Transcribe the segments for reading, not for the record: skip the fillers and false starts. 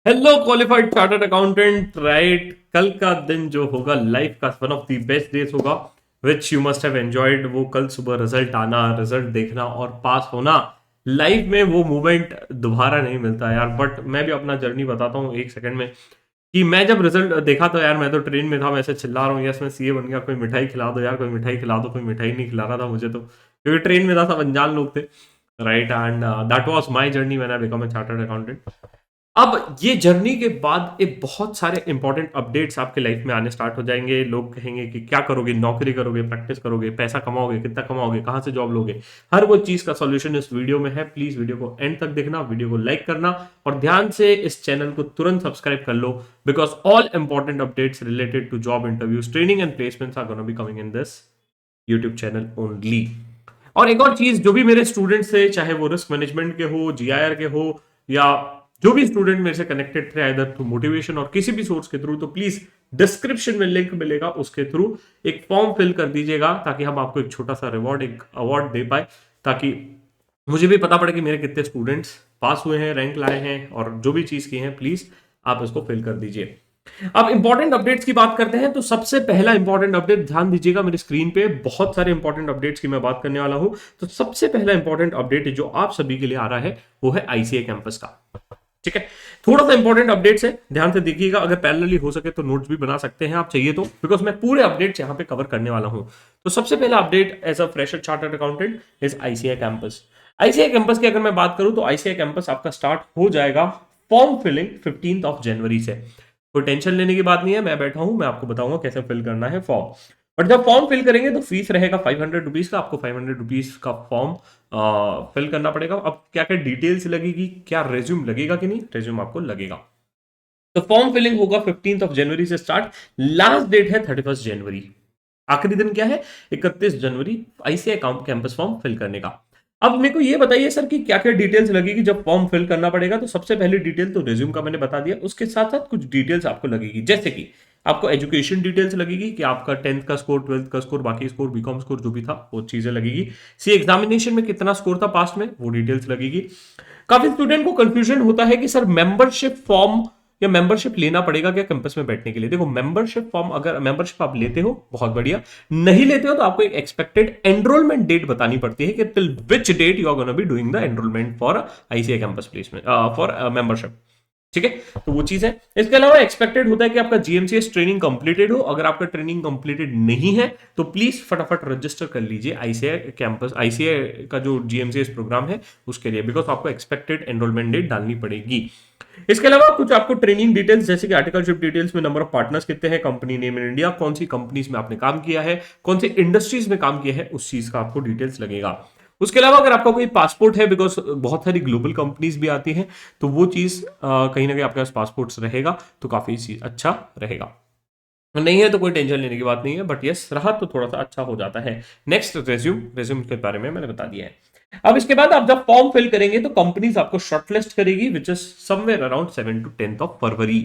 Hello qualified chartered accountant, right? कल का दिन जो होगा लाइफ का one of the best days होगा, which you must have enjoyed. वो कल सुबह रिजल्ट आना, रिजल्ट देखना और पास होना, लाइफ में वो मोमेंट दोबारा नहीं मिलता यार। बट मैं भी अपना जर्नी बताता हूँ एक सेकंड में कि मैं जब रिजल्ट देखा तो यार मैं तो ट्रेन में था, मैं ऐसे चिल्ला रहा हूँ, यस मैं सीए बन गया, कोई मिठाई खिला दो यार, कोई मिठाई खिला दो। कोई मिठाई नहीं खिला रहा था मुझे तो, क्योंकि ट्रेन में था, सब अनजान लोग थे, right? And that was my journey when I become a chartered accountant. अब ये जर्नी के बाद एक बहुत सारे इंपॉर्टेंट अपडेट्स आपके लाइफ में आने स्टार्ट हो जाएंगे। लोग कहेंगे कि क्या करोगे, नौकरी करोगे, प्रैक्टिस करोगे, पैसा कमाओगे, कितना कमाओगे, कहां से जॉब लोगे। हर वो चीज का सॉल्यूशन इस वीडियो में है। प्लीज वीडियो को एंड तक देखना, वीडियो को लाइक करना और ध्यान से इस चैनल को तुरंत सब्सक्राइब कर लो, because all important updates related to job interviews, training and placements are gonna be coming in this YouTube channel only. और एक और चीज, जो भी मेरे स्टूडेंट्स थे, चाहे वो रिस्क मैनेजमेंट के हो, जीआईआर के हो, या जो भी स्टूडेंट मेरे से कनेक्टेड थे आइदर थ्रू मोटिवेशन और किसी भी सोर्स के थ्रू, तो प्लीज डिस्क्रिप्शन में लिंक मिलेगा, उसके थ्रू एक फॉर्म फिल कर दीजिएगा, ताकि हम आपको एक छोटा सा रिवॉर्ड, एक अवार्ड दे पाए, ताकि मुझे भी पता पड़े कि मेरे कितने स्टूडेंट्स पास हुए हैं, रैंक लाए हैं और जो भी चीज की है। प्लीज आप इसको फिल कर दीजिए। अब इंपॉर्टेंट अपडेट्स की बात करते हैं, तो सबसे पहला इंपॉर्टेंट अपडेट, ध्यान दीजिएगा मेरी स्क्रीन पे बहुत सारे इंपॉर्टेंट अपडेट्स की मैं बात करने वाला हूं। तो सबसे पहला इंपॉर्टेंट अपडेट जो आप सभी के लिए आ रहा है वो है आईसीए कैंपस का। ठीक है, थोड़ा सा इंपॉर्टेंट अपडेट्स है, ध्यान से देखिएगा। अगर पैरेलली हो सके तो नोट्स भी बना सकते हैं आप, चाहिए तो, बिकॉज मैं पूरे अपडेट्स यहां पे कवर करने वाला हूं। तो सबसे पहला update as a fresher chartered accountant is ICAI campus. ICAI campus की अगर मैं बात करूं तो आईसीआई कैंपस आपका स्टार्ट हो जाएगा फॉर्म फिलिंग 15 जनवरी से। कोई टेंशन लेने की बात नहीं है, मैं बैठा हूं, मैं आपको बताऊंगा कैसे फिल करना है फॉर्म। बट जब फॉर्म फिल करेंगे तो फीस रहेगा 500 रुपीज का, आपको 500 रुपीज का फॉर्म फिल करना पड़ेगा। अब क्या क्या डिटेल्स लगेगी, क्या रेज्यूम लगेगा कि नहीं, रेज्यूम आपको लगेगा। तो फॉर्म फिलिंग होगा 15 जनवरी से स्टार्ट, लास्ट डेट है 31 जनवरी। आखिरी दिन क्या है, 31 जनवरी आईसीआई कैंपस फॉर्म फिल करने का। अब मेरे को ये बताइए सर कि क्या क्या डिटेल्स लगेगी जब फॉर्म फिल करना पड़ेगा। तो सबसे पहली डिटेल तो रिज्यूम का मैंने बता दिया, उसके साथ साथ कुछ डिटेल्स आपको लगेगी, जैसे कि आपको एजुकेशन डिटेल्स लगेगी कि आपका 10th का स्कोर, 12th का स्कोर, बाकी स्कोर, बीकॉम स्कोर जो भी था वो चीजें लगेगी। सी एग्जामिनेशन में कितना स्कोर था पास्ट में, वो डिटेल्स लगेगी। काफी स्टूडेंट को कंफ्यूजन होता है कि सर मेंबरशिप फॉर्म या मेंबरशिप लेना पड़ेगा क्या कैंपस में बैठने के लिए। देखो, मेंबरशिप फॉर्म, अगर मेंबरशिप आप लेते हो बहुत बढ़िया, नहीं लेते हो तो आपको एक एक्सपेक्टेड एनरोलमेंट डेट बतानी पड़ती है कि till which date you are gonna be doing the enrolment for ICAI campus placement, for membership. ठीक है, तो वो चीज है। इसके अलावा एक्सपेक्टेड होता है कि आपका जीएमसीएस ट्रेनिंग कंप्लीटेड हो। अगर आपका ट्रेनिंग कंप्लीटेड नहीं है तो प्लीज फटाफट रजिस्टर कर लीजिए आईसीआई कैंपस, आईसीआई का जो जीएमसीएस प्रोग्राम है उसके लिए, बिकॉज आपको एक्सपेक्टेड एनरोलमेंट डेट डालनी पड़ेगी। इसके अलावा कुछ आपको ट्रेनिंग डिटेल्स, जैसे कि आर्टिकलशिप डिटेल्स में नंबर ऑफ पार्टनर्स कितने हैं, कंपनी नेम इन इंडिया, कौन सी कंपनीज में आपने काम किया है, कौन सी इंडस्ट्रीज में काम किया है, उस चीज का आपको डिटेल्स लगेगा। उसके अलावा अगर आपका कोई पासपोर्ट है, बिकॉज बहुत सारी ग्लोबल कंपनीज भी आती हैं, तो वो चीज कहीं ना कहीं आपके पास पासपोर्ट रहेगा तो काफी अच्छा रहेगा। नहीं है तो कोई टेंशन लेने की बात नहीं है, बट यस रहा तो थोड़ा सा अच्छा हो जाता है। नेक्स्ट रेज्यूम, रेज्यूम के बारे में मैंने बता दिया है। अब इसके बाद आप जब फॉर्म फिल करेंगे तो कंपनीज आपको शॉर्टलिस्ट करेगी, which is somewhere around 7 to 10th फरवरी।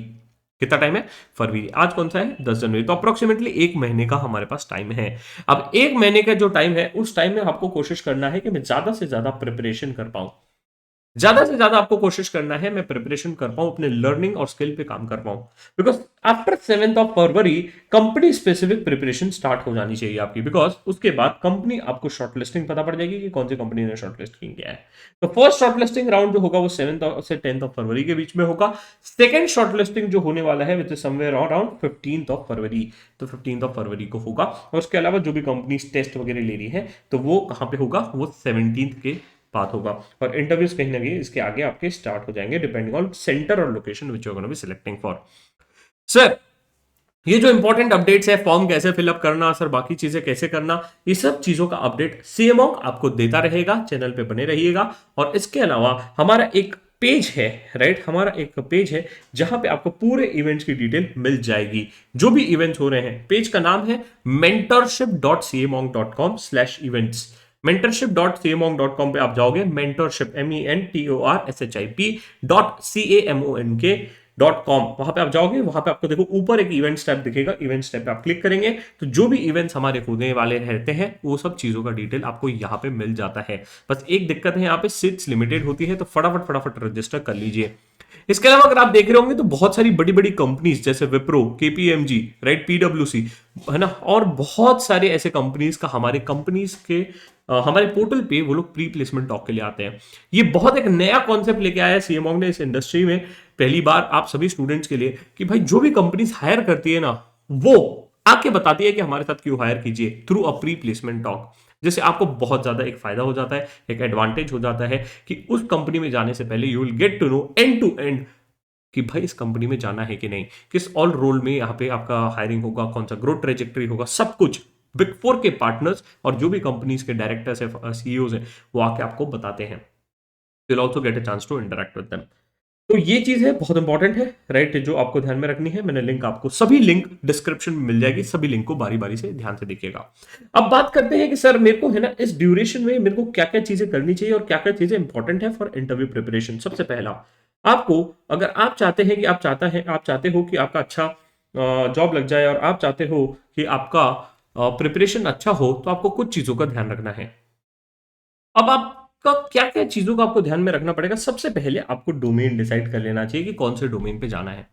कितना टाइम है, फरवरी, आज कौन सा है, 10 जनवरी, तो अप्रोक्सीमेटली एक महीने का हमारे पास टाइम है। अब एक महीने का जो टाइम है, उस टाइम में आपको कोशिश करना है कि मैं ज्यादा से ज्यादा प्रिपरेशन कर पाऊं। ज्यादा से ज्यादा आपको कोशिश करना है मैं प्रिपरेशन कर पाऊं, अपने लर्निंग और स्किल पे काम कर पाऊं, because after 7th February company specific preparation start हो जानी चाहिए आपकी, बिकॉज उसके बाद कंपनी आपको शॉर्टलिस्टिंग पता पड़ जाएगी कि कौन सी कंपनी ने शॉर्टलिस्ट किया है। तो फर्स्ट शॉर्टलिस्टिंग राउंड जो होगा वो 7th से 10th फरवरी के बीच में होगा। सेकेंड शॉर्टलिस्टिंग जो होने वाला है which is somewhere around 15th फरवरी, तो 15th फरवरी को होगा। और उसके अलावा जो भी कंपनी टेस्ट वगैरह ले रही है तो वो कहां पे होगा, वो 17th के बात होगा। और इंटरव्यूज कहीं ना कहीं इसके आगे आपके स्टार्ट हो जाएंगे, डिपेंडिंग ऑन सेंटर और location which you are gonna be selecting for. Sir ये जो इंपॉर्टेंट अपडेट्स है, फॉर्म कैसे फिलअप करना, सर बाकी चीजें कैसे करना, ये सब चीजों का अपडेट सीएमओ आपको देता रहेगा, चैनल पे बने रहिएगा। और इसके अलावा हमारा एक पेज है, राइट, हमारा एक पेज है जहां पे आपको पूरे इवेंट्स की डिटेल मिल जाएगी, जो भी इवेंट्स हो रहे हैं। पेज का नाम है mentorship.cmonk.com/events। mentorship.cmonk.com पे आप जाओगे, mentorship mentorship.camonk.com, वहां पे आप जाओगे, वहां पे आपको देखो ऊपर एक इवेंट्स टैब दिखेगा, इवेंट्स टैब पे आप क्लिक करेंगे तो जो भी इवेंट्स हमारे होने वाले रहते हैं वो सब चीजों का डिटेल आपको यहाँ पे मिल जाता है। बस एक दिक्कत है, यहाँ पे सीट्स लिमिटेड होती है, तो फटाफट फटाफट रजिस्टर कर लीजिए। इसके अलावा अगर आप देख रहे होंगे तो बहुत सारी बड़ी बड़ी कंपनीज जैसे विप्रो, केपीएमजी, राइट, पीडब्ल्यूसी, है ना, और बहुत सारे ऐसे कंपनीज का हमारे कंपनीज के हमारे पोर्टल पे वो लोग प्री प्लेसमेंट टॉक के लिए आते हैं। ये बहुत एक नया कॉन्सेप्ट लेके आया है सीएमओ ने इस इंडस्ट्री में पहली बार आप सभी स्टूडेंट्स के लिए कि भाई जो भी कंपनीज हायर करती है ना, वो आके बताती है कि हमारे साथ क्यों हायर कीजिए through a pre placement talk. जैसे आपको बहुत ज्यादा एक फायदा हो जाता है, एक एडवांटेज हो जाता है कि उस कंपनी में जाने से पहले you will get to know end to end कि भाई इस कंपनी में जाना है कि नहीं, किस ऑल रोल में यहाँ पे आपका हायरिंग होगा, कौन सा ग्रोथ ट्रेजेक्टरी होगा, सब कुछ बिग फोर के पार्टनर्स और जो भी कंपनीज के डायरेक्टर्स है, सीईओज हैं, वो आके आपको बताते हैं। You will also get a chance to interact with them. तो ये चीज है, बहुत इंपॉर्टेंट है, राइट, जो आपको ध्यान में रखनी है। मैंने लिंक आपको सभी लिंक डिस्क्रिप्शन में मिल जाएगी, सभी लिंक को बारी बारी से ध्यान से देखिएगा। अब बात करते हैं कि सर मेरे को है ना इस ड्यूरेशन में मेरे को क्या क्या चीजें करनी चाहिए और क्या क्या चीजें इंपॉर्टेंट है फॉर इंटरव्यू प्रिपरेशन। सबसे पहला, आपको अगर आप चाहते हैं कि आप चाहते हो कि आपका अच्छा जॉब लग जाए और आप चाहते हो कि आपका प्रिपरेशन अच्छा हो, तो आपको कुछ चीजों का ध्यान रखना है। अब आपका क्या क्या चीजों का आपको ध्यान में रखना पड़ेगा। सबसे पहले आपको डोमेन डिसाइड कर लेना चाहिए कि कौन से डोमेन पे जाना है,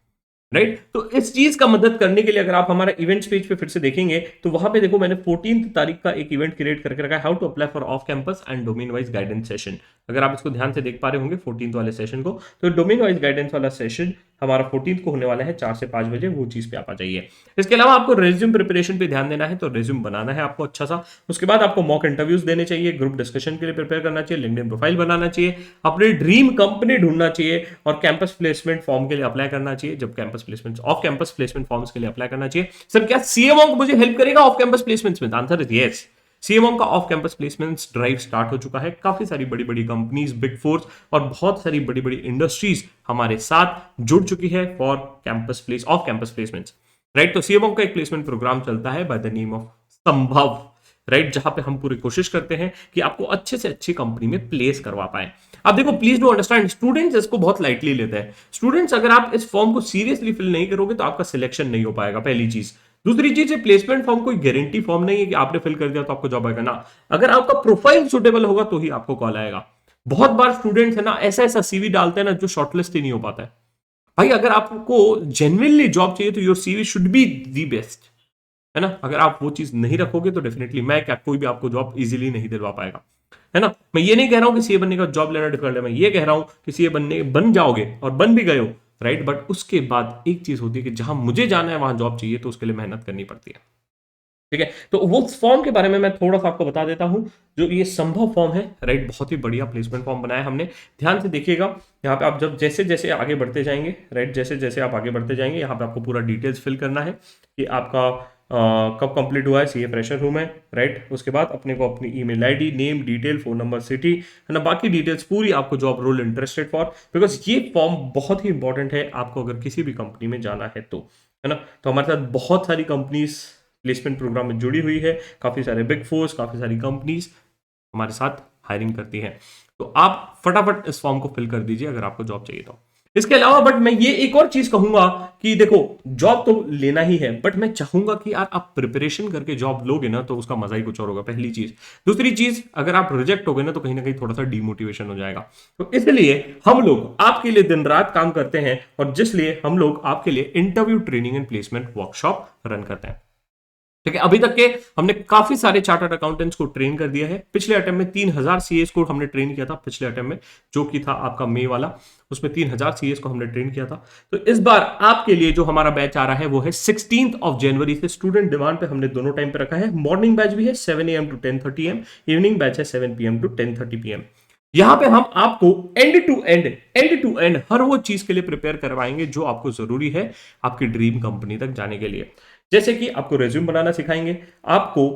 राइट। तो इस चीज का मदद करने के लिए अगर आप हमारा इवेंट्स पेज पे फिर से देखेंगे तो वहां पे देखो मैंने 14 तारीख का एक इवेंट क्रिएट करके रखा है, how to apply for off campus and domain wise guidance session. अगर आप इसको ध्यान से देख पा रहे होंगे 14 वाले सेशन को, तो डोमेन वाइज गाइडेंस वाला सेशन हमारा 14 को होने वाला है 4 से 5 बजे, वो चीज पे आप आ जाइए। इसके अलावा आपको रेज्यूम प्रिपरेशन पे ध्यान देना है, तो रेज्यूम बनाना है आपको अच्छा सा। उसके बाद आपको मॉक इंटरव्यूज देने चाहिए, ग्रुप डिस्कशन के लिए प्रिपेयर करना चाहिए, लिंक्डइन प्रोफाइल बनाना चाहिए, अपनी ड्रीम कंपनी ढूंढना चाहिए और कैंपस प्लेसमेंट फॉर्म के लिए अप्लाई करना चाहिए। जब campus placement off campus placement forms के लिए अप्लाई करना चाहिए। सर क्या सीएमओ मुझे हेल्प करेगा ऑफ कैंपस प्लेसमेंट्स में? Answer is yes. सीएमओ का off campus placements drive start हो चुका है। काफी सारी बड़ी बड़ी कंपनीज, बिग फोर्स और बहुत सारी बड़ी बड़ी इंडस्ट्रीज हमारे साथ जुड़ चुकी है for campus place off campus placements, right. तो सीएमओ का एक प्लेसमेंट प्रोग्राम चलता है बाय द नेम ऑफ संभव, राइट, जहां पे हम पूरी कोशिश करते हैं कि आपको अच्छे से अच्छी कंपनी में प्लेस करवा पाए। अब देखो प्लीज डू अंडरस्टैंड, स्टूडेंट्स इसको बहुत लाइटली लेते हैं। स्टूडेंट्स अगर आप इस फॉर्म को सीरियसली फिल नहीं करोगे तो आपका सिलेक्शन नहीं हो पाएगा, पहली चीज। दूसरी चीज है प्लेसमेंट फॉर्म कोई गारंटी फॉर्म नहीं है कि आपने फिल कर दिया तो आपको जॉब आएगा ना। अगर आपका प्रोफाइल सुटेबल होगा तो ही आपको कॉल आएगा। बहुत बार स्टूडेंट्स है ना ऐसा ऐसा सीवी डालते हैं ना जो शॉर्टलिस्ट ही नहीं हो पाता है। भाई अगर आपको जेन्युइनली जॉब चाहिए तो your CV should be the best, है ना। अगर आप वो चीज नहीं रखोगे तो डेफिनेटली मैं क्या कोई भी आपको जॉब इजीली नहीं दिलवा पाएगा, है ना। मैं ये नहीं कह रहा हूं कि सीए बनने का जॉब लेना डिफिकल्ट है, मैं ये कह रहा हूं कि सीए बन जाओगे और बन भी गए हो, राइट। बट उसके बाद एक चीज होती है कि जहां मुझे जाना है वहां जॉब चाहिए, तो उसके लिए मेहनत करनी पड़ती है, ठीक है। तो वो फॉर्म के बारे में मैं थोड़ा सा आपको बता देता हूं। जो ये संभव फॉर्म है, राइट, बहुत ही बढ़िया प्लेसमेंट फॉर्म बनाया हमने। ध्यान से देखिएगा, यहाँ पे आप जब जैसे जैसे आगे बढ़ते जाएंगे, राइट, जैसे जैसे आप आगे बढ़ते जाएंगे, यहाँ पे आपको पूरा डिटेल्स फिल करना है कि आपका कब कंप्लीट हुआ है, सीए फ्रेशर हूं मैं, राइट। उसके बाद अपने को अपनी email ID, name, detail, phone number, city, है ना, बाकी डिटेल्स पूरी, आपको job role interested for, because ये फॉर्म बहुत ही इंपॉर्टेंट है आपको अगर किसी भी कंपनी में जाना है तो, है ना। तो हमारे साथ बहुत सारी कंपनीज प्लेसमेंट प्रोग्राम में जुड़ी हुई है, काफी सारे बिग फोर्स, काफी सारी कंपनीज हमारे साथ हायरिंग करती हैं। तो आप फटाफट इस फॉर्म को फिल कर दीजिए अगर आपको जॉब चाहिए तो। इसके अलावा बट मैं ये एक और चीज कहूंगा कि देखो जॉब तो लेना ही है, बट मैं चाहूंगा कि यार आप प्रिपरेशन करके जॉब लोगे ना तो उसका मजा ही कुछ और होगा, पहली चीज। दूसरी चीज, अगर आप रिजेक्ट हो गए ना तो कहीं ना कहीं थोड़ा सा डिमोटिवेशन हो जाएगा। तो इसलिए हम लोग आपके लिए दिन रात काम करते हैं और जिसलिए हम लोग आपके लिए interview training and placement workshop run करते हैं, ठीक है। अभी तक के हमने काफी सारे चार्टर्ड अकाउंटेंट्स को ट्रेन कर दिया है। पिछले अटेम्प्ट में 3000 सीएस को हमने ट्रेन किया था, पिछले अटेम्प्ट में जो कि था आपका मई वाला, उसमें 3000 सीएस को हमने ट्रेन किया था। तो इस बार आपके लिए जो हमारा बैच आ रहा है वो है 16 जनवरी से। स्टूडेंट डिमांड पे हमने दोनों टाइम पे रखा है। मॉर्निंग बैच भी है 7 AM to 10:30 AM, evening batch है 7 PM टू 10:30 PM। यहां पे हम आपको एंड टू एंड हर वो चीज के लिए प्रिपेयर करवाएंगे जो आपको जरूरी है आपकी ड्रीम कंपनी तक जाने के लिए। जैसे कि आपको रेज्यूम बनाना सिखाएंगे, आपको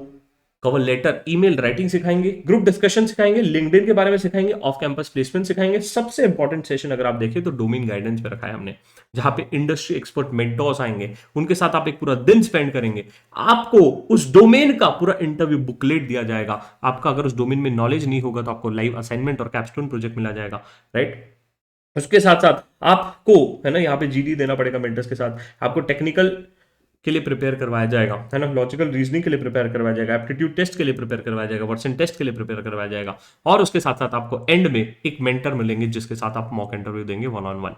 कवर लेटर, ईमेल राइटिंग सिखाएंगे, ग्रुप डिस्कशन सिखाएंगे, लिंक्डइन के बारे में सिखाएंगे, ऑफ कैंपस प्लेसमेंट सिखाएंगे। सबसे इंपॉर्टेंट सेशन अगर आप देखें तो डोमेन गाइडेंस पे रखा है हमने, जहां पे इंडस्ट्री एक्सपर्ट मेंटोर्स आएंगे, उनके साथ आप एक पूरा दिन स्पेंड करेंगे। आपको उस डोमेन का पूरा इंटरव्यू बुकलेट दिया जाएगा। आपका अगर उस डोमेन में नॉलेज नहीं होगा तो आपको लाइव असाइनमेंट और कैप्स्टोन प्रोजेक्ट मिला जाएगा, राइट। उसके साथ साथ आपको, है ना, यहाँ पे जीडी देना पड़ेगा मेंटर्स के साथ। आपको टेक्निकल के लिए प्रिपेयर करवाया जाएगा, है ना, लॉजिकल रीजनिंग के लिए प्रिपेयर करवाया जाएगा, एप्टीट्यूड टेस्ट के लिए प्रिपेयर करवाया जाएगा, वर्सन टेस्ट के लिए प्रिपेयर करवाया जाएगा। और उसके साथ साथ आपको एंड में एक मेंटर मिलेंगे जिसके साथ आप मॉक इंटरव्यू देंगे 1-on-1।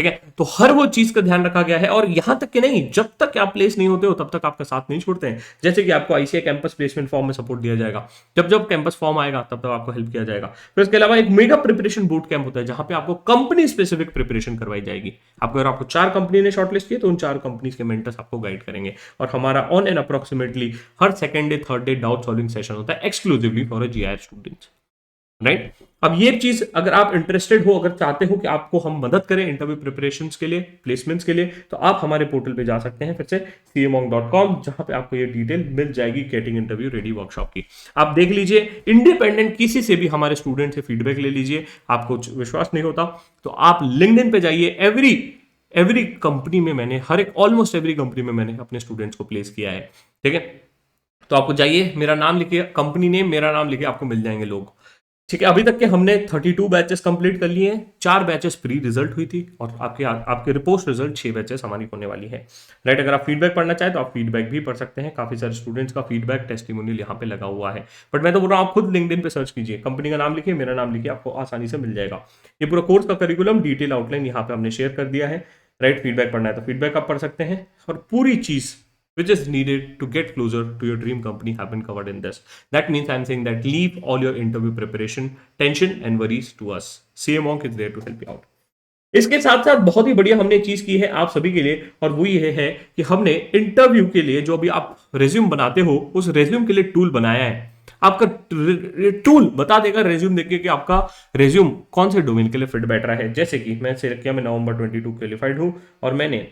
ठीक है, तो हर वो चीज का ध्यान रखा गया है। और यहां तक कि नहीं, जब तक आप प्लेस नहीं होते हो तब तक आपका साथ नहीं छोड़ते हैं। जैसे कि आपको आईसीआई कैंपस प्लेसमेंट फॉर्म में सपोर्ट दिया जाएगा, जब जब कैंपस फॉर्म आएगा तब तक आपको हेल्प किया जाएगा। फिर इसके अलावा एक मेगा प्रिपरेशन बूट कैंप होता है जहां पे आपको कंपनी स्पेसिफिक प्रिपरेशन करवाई जाएगी। आपको अगर आपको 4 कंपनी ने शॉर्टलिस्ट किया तो उन 4 कंपनीज के मेंटर्स आपको गाइड करेंगे। और हमारा ऑन एंड अप्रोक्सीमेटली हर second day third day doubt solving session होता है exclusively for a GIR students, right. अब ये चीज अगर आप इंटरेस्टेड हो, अगर चाहते हो कि आपको हम मदद करें इंटरव्यू प्रिपरेशंस के लिए, प्लेसमेंट्स के लिए, तो आप हमारे पोर्टल पे जा सकते हैं फिर से cmonk.com, जहां पे आपको ये डिटेल मिल जाएगी गेटिंग इंटरव्यू रेडी वर्कशॉप की। आप देख लीजिए, इंडिपेंडेंट किसी से भी हमारे स्टूडेंट से फीडबैक ले लीजिए। आपको विश्वास नहीं होता तो आप लिंक्डइन पे जाइए। एवरी कंपनी में मैंने, हर एक ऑलमोस्ट एवरी कंपनी में मैंने अपने स्टूडेंट्स को प्लेस किया है, ठीक है। तो आपको जाइए, मेरा नाम लिखिए, कंपनी नेम, मेरा नाम लिखिए, आपको मिल जाएंगे लोग, ठीक है। अभी तक के हमने 32 बैचेस कंप्लीट कर लिए हैं। 4 बैचेस प्री रिजल्ट हुई थी और आपके रिपोर्ट रिजल्ट 6 बैचेस हमारी होने वाली है, राइट। अगर आप फीडबैक पढ़ना चाहें तो आप फीडबैक भी पढ़ सकते हैं। काफी सारे स्टूडेंट्स का फीडबैक टेस्टिमोनियल यहाँ पे लगा हुआ है। बट मैं तो बोल रहा हूँ आप खुद लिंक्डइन पे सर्च कीजिए, कंपनी का नाम लिखिए, मेरा नाम लिखिए, आपको आसानी से मिल जाएगा। ये पूरा कोर्स का करिकुलम डिटेल आउटलाइन यहाँ पे हमने शेयर कर दिया है, राइट। फीडबैक पढ़ना है तो फीडबैक आप पढ़ सकते हैं। और पूरी चीज which is needed to get closer to your dream company have been covered in this. That means I'm saying that leave all your interview preparation, tension and worries to us. CMONK is there to help you out. इसके साथ साथ बहुत ही बढ़िया हमने चीज की है आप सभी के लिए, और वो ये है कि हमने इंटरव्यू के लिए जो भी आप रेज्यूम बनाते हो उस रेज्यूम के लिए टूल बनाया है। आपका टूल बता देगा रेज्यूम देख के कि आपका रेज्यूम कौन से डोमेन के लिए फिट बैठ रहा है। जैसे कि मैं सिलेक्ट किया, मैं नवंबर 22 क्वालिफाइड हूं और मैंने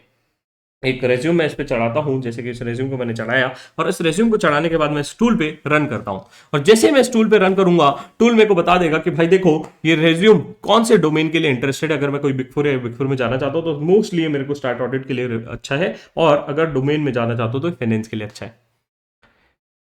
एक रेज्यूम मैं इस पे चढ़ाता हूं। जैसे कि इस रेज्यूम को मैंने चढ़ाया और इस रेज्यूम को चढ़ाने के बाद मैं इस टूल पे रन करता हूं, और जैसे मैं इस टूल पे रन करूंगा टूल मेरे को बता देगा कि भाई देखो ये रेज्यूम कौन से डोमेन के लिए इंटरेस्टेड है। अगर मैं कोई बिग फोर या बिग फोर में जाना चाहता हूं तो मोस्टली मेरे को स्टार्ट ऑडिट के लिए अच्छा है, और अगर डोमेन में जाना चाहता हूं तो फाइनेंस के लिए अच्छा है।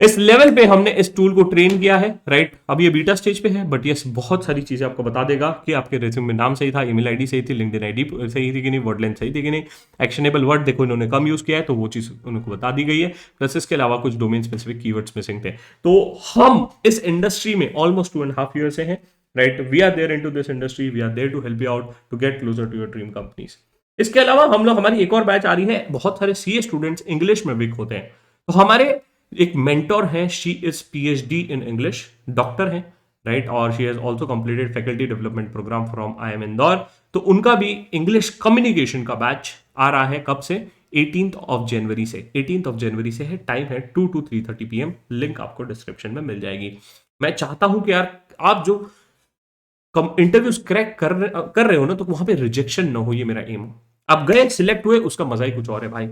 इस लेवल पे हमने इस टूल को ट्रेन किया है, राइट। अब ये बीटा स्टेज पे है, बट यस बहुत सारी चीजें आपको बता देगा कि आपके रेज्यूम में नाम सही था, ईमेल आईडी सही थी, लिंक्डइन आईडी सही थी कि नहीं, वर्ड लेंथ सही थी कि नहीं, एक्शनेबल वर्ड देखो इन्होंने कम यूज किया है तो वो चीज उनको बता दी गई है। प्लस इसके अलावा कुछ डोमेन स्पेसिफिक कीवर्ड्स मिसिंग थे। तो हम इस इंडस्ट्री में ऑलमोस्ट 2.5 ईयर से हैं, right. We are there into this industry, we are there to help you out to get closer to your dream companies. इसके अलावा हम लोग, हमारी एक और बैच आ रही है, बहुत सारे सीए स्टूडेंट्स इंग्लिश में वीक होते हैं, तो हमारे एक मेंटोर है, she is PhD in English, doctor है, राइट। और she has also completed faculty development programme from IIM Indore. तो उनका भी इंग्लिश कम्युनिकेशन का बैच आ रहा है, कब से, 18 जनवरी से। 18 जनवरी से है, टाइम है 2 to 3:30 PM। लिंक आपको डिस्क्रिप्शन में मिल जाएगी। मैं चाहता हूं कि यार आप जो इंटरव्यूज क्रैक कर रहे हो ना, तो वहां पे रिजेक्शन ना हो, ये मेरा एम हो। आप गए, सिलेक्ट हुए, उसका मजा ही कुछ और है भाई,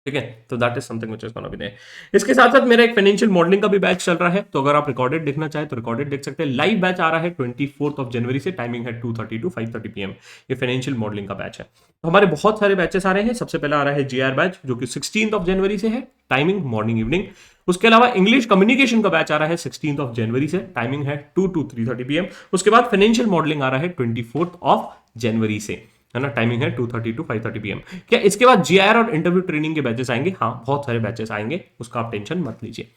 ठीक है। तो that is something which is gonna be there. इसके साथ साथ मेरा एक फाइनेंशियल मॉडलिंग का भी बैच चल रहा है, तो अगर आप रिकॉर्डेड देखना चाहे तो रिकॉर्डेड देख सकते हैं। लाइव बैच आ रहा है 24 जनवरी से, टाइमिंग है 2:30 to 5:30 PM। ये फाइनेंशियल मॉडलिंग का बैच है। तो हमारे बहुत सारे बैचेस आ रहे हैं। सबसे पहला आ रहा है जीआर बैच जो कि 16 जनवरी से है, टाइमिंग मॉर्निंग इवनिंग। उसके अलावा इंग्लिश कम्युनिकेशन का बैच आ रहा है 16 जनवरी से, टाइमिंग है 2 to 3:30 PM। उसके बाद फाइनेंशियल मॉडलिंग आ रहा है 24 जनवरी से, है ना, टाइमिंग है 2:30 to 5:30 PM। क्या इसके बाद जीआईआर और इंटरव्यू ट्रेनिंग के बैचेस आएंगे? हाँ, बहुत सारे बैचेस आएंगे, उसका आप टेंशन मत लीजिए,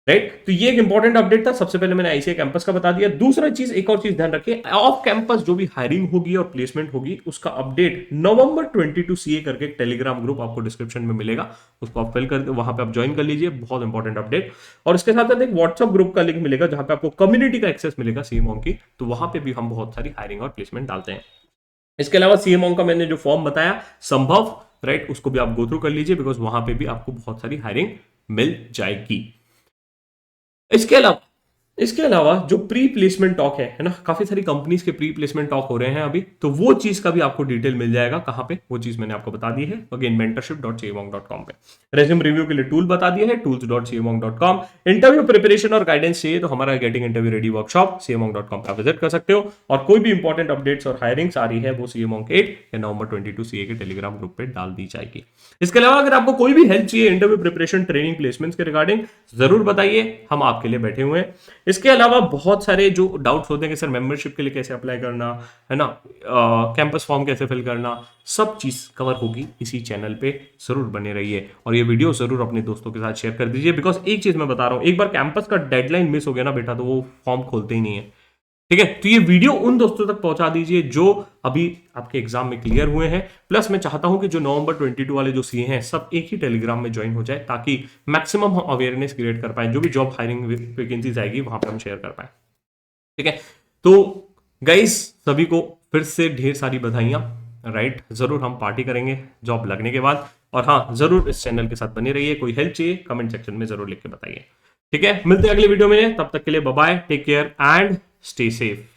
राइट। तो ये एक इंपॉर्टेंट अपडेट था। सबसे पहले मैंने आईसीआई कैंपस का बता दिया। दूसरा चीज, एक और चीज ध्यान रखिए, ऑफ कैंपस जो भी हायरिंग होगी और प्लेसमेंट होगी उसका अपडेट नवंबर 22 सीए करके एक टेलीग्राम ग्रुप आपको डिस्क्रिप्शन में मिलेगा, उसको आप फिल कर, वहां पे आप ज्वाइन कर लीजिए, बहुत इंपॉर्टेंट अपडेट। और इसके साथ साथ एक व्हाट्सएप ग्रुप का लिंक मिलेगा जहां पे आपको कम्युनिटी का एक्सेस मिलेगा सीएमओंग की, तो वहां पे भी हम बहुत सारी हायरिंग और प्लेसमेंट डालते हैं। इसके अलावा सीएमओ का मैंने जो फॉर्म बताया संभव, राइट, उसको भी आप गो थ्रू कर लीजिए, बिकॉज वहां पे भी आपको बहुत सारी हायरिंग मिल जाएगी। इसके अलावा जो प्री प्लेसमेंट टॉक है ना, काफी सारी कंपनीज के प्री प्लेसमेंट टॉक हो रहे हैं अभी, तो वो चीज का भी आपको डिटेल मिल जाएगा। कहां पे, वो चीज मैंने आपको बता दी है, अगेन mentorship.cmong.com पे। रेज्यूम रिव्यू के लिए टूल बता दिया है, tools.cmong.com। इंटरव्यू प्रिपरेशन और गाइडेंस चाहिए तो हमारा getting interview ready workshop cmong.com पे विजिट कर सकते हो। और कोई भी इंपॉर्टेंट अपडेट्स और हायरिंग्स आ रही है वो cmong के या नवंबर 22 सीए के टेलीग्राम ग्रुप पे डाल दी जाएगी। इसके अलावा अगर आपको कोई भी हेल्प चाहिए इंटरव्यू प्रिपरेशन, ट्रेनिंग, प्लेसमेंट्स के रिगार्डिंग, जरूर बताइए, हम आपके लिए बैठे हुए हैं। इसके अलावा बहुत सारे जो डाउट्स होते हैं कि सर मेंबरशिप के लिए कैसे अप्लाई करना है ना, कैंपस फॉर्म कैसे फिल करना, सब चीज कवर होगी इसी चैनल पे, जरूर बने रहिए। और ये वीडियो जरूर अपने दोस्तों के साथ शेयर कर दीजिए, बिकॉज एक चीज मैं बता रहा हूं, एक बार कैंपस का डेडलाइन मिस हो गया ना बेटा, तो वो फॉर्म खोलते ही नहीं है। ठीक है, तो ये वीडियो उन दोस्तों तक पहुंचा दीजिए जो अभी आपके एग्जाम में क्लियर हुए हैं। प्लस मैं चाहता हूं कि जो नवंबर 22 वाले जो सीए हैं सब एक ही टेलीग्राम में ज्वाइन हो जाए, ताकि मैक्सिमम हम अवेयरनेस क्रिएट कर पाए, जो भी जॉब हायरिंग वैकेंसीज आएगी वहां पर हम शेयर कर पाए। ठीक है, तो गाइस सभी को फिर से ढेर सारी बधाइयां। राइट, जरूर हम पार्टी करेंगे जॉब लगने के बाद। और हाँ, जरूर इस चैनल के साथ बने रहिए। कोई हेल्प चाहिए कमेंट सेक्शन में जरूर लिख के बताइए। ठीक है, मिलते हैं अगले वीडियो में, तब तक के लिए bye bye, take care and stay safe.